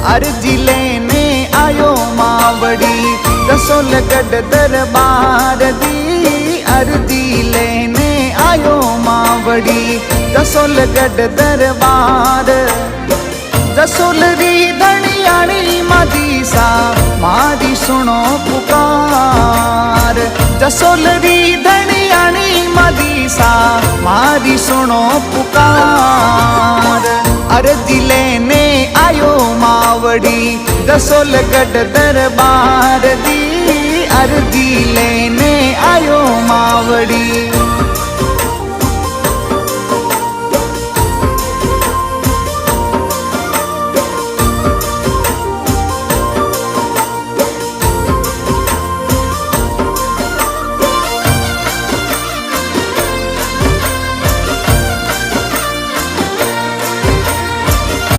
अर्जी लेने आयो मावड़ी रसोलगढ़ दरबार दी। अर्जी लेने आयो मावड़ी रसोलगढ़ दरबार। रसोलरी धनियाणी मादी सा मादी सुनो पुकार। रसोलरी धनियाणी मादी सा मादी सुनो पुकार। अर्जी लेने आयो मावड़ी रसोलगढ़ दरबार दी। अर्जी लेने आयो मावड़ी।